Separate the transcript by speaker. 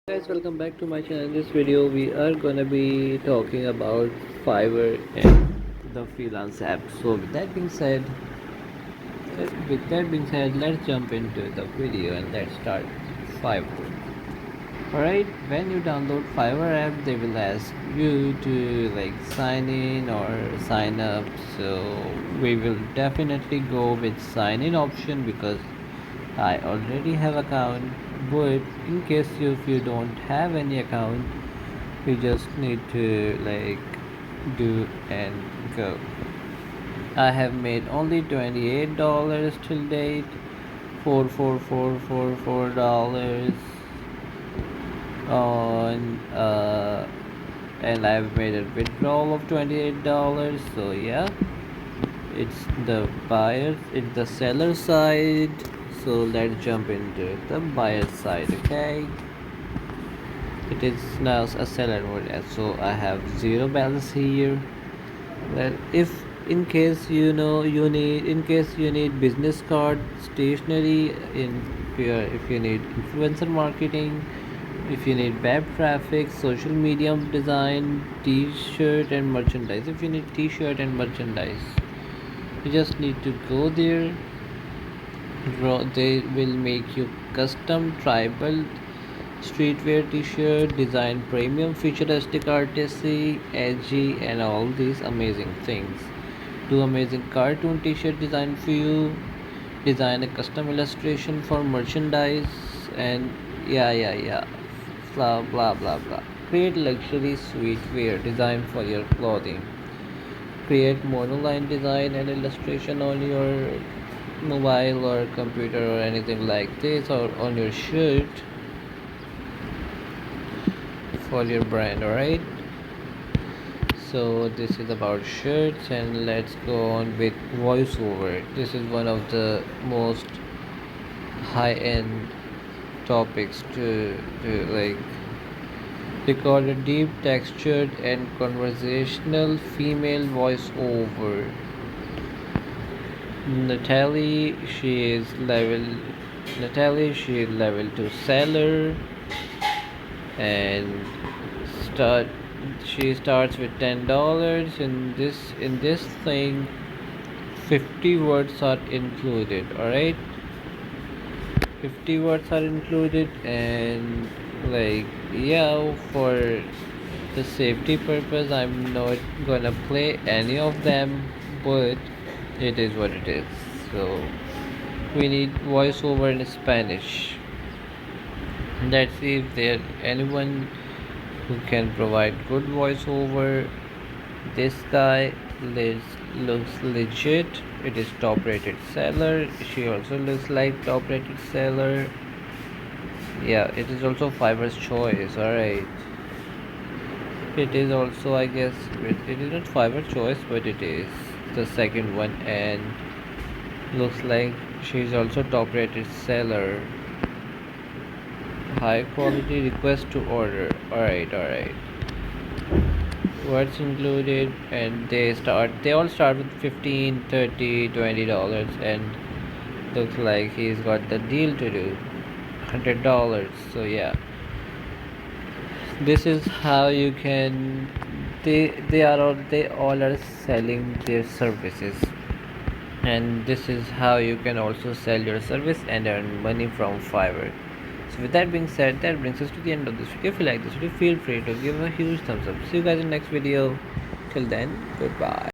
Speaker 1: Guys, welcome back to my channel. In this video we are gonna be talking about Fiverr and the freelance app. So with that being said, let's jump into the video and let's start Fiverr. Alright, when you download Fiverr app, they will ask you to sign in or sign up. So we will definitely go with sign in option because I already have account. But in case if you don't have any account, you just need to do and go. I have made only $28 till date. $4,444 on and I've made a withdrawal of $28. So yeah, it's the buyers, it's the seller side. So let's jump into the buyer side. Okay, it is now a seller mode, so I have zero balance here. Well, if in case you need business card, stationery, if you need influencer marketing, if you need web traffic, social media design, t-shirt and merchandise. If you need t-shirt and merchandise, you just need to go there. They will make you custom tribal streetwear t-shirt design, premium futuristic artistry, edgy, and all these amazing things. Do amazing cartoon t-shirt design for you, design a custom illustration for merchandise, and yeah, blah blah blah blah. Create luxury sweetwear design for your clothing. Create monoline design and illustration on your mobile or computer or anything like this, or on your shirt for your brand. Alright, so this is about shirts, and let's go on with voiceover. This is one of the most high-end topics to record a deep textured and conversational female voiceover. Natalie, she is level 2 seller, and start she starts with $10. In this thing, 50 words are included. All right, 50 words are included, and yeah, for the safety purpose I'm not gonna play any of them, but it is what it is. So we need voiceover in Spanish. Let's see if there anyone who can provide good voiceover. This guy looks legit. It is top rated seller. She also looks like top rated seller. Yeah, it is also Fiverr's choice. Alright, it is also, I guess, it is not Fiverr's choice, but it is the second one, and looks like she's also top rated seller. High quality request to order. Alright, what's included, and they all start with 15, 30, $20, and looks like he's got the deal to do, $100. So yeah, this is how you can they all are selling their services, and this is how you can also sell your service and earn money from Fiverr. So with that being said, that brings us to the end of this video. If you like this video, feel free to give a huge thumbs up. See you guys in the next video. Till then, goodbye.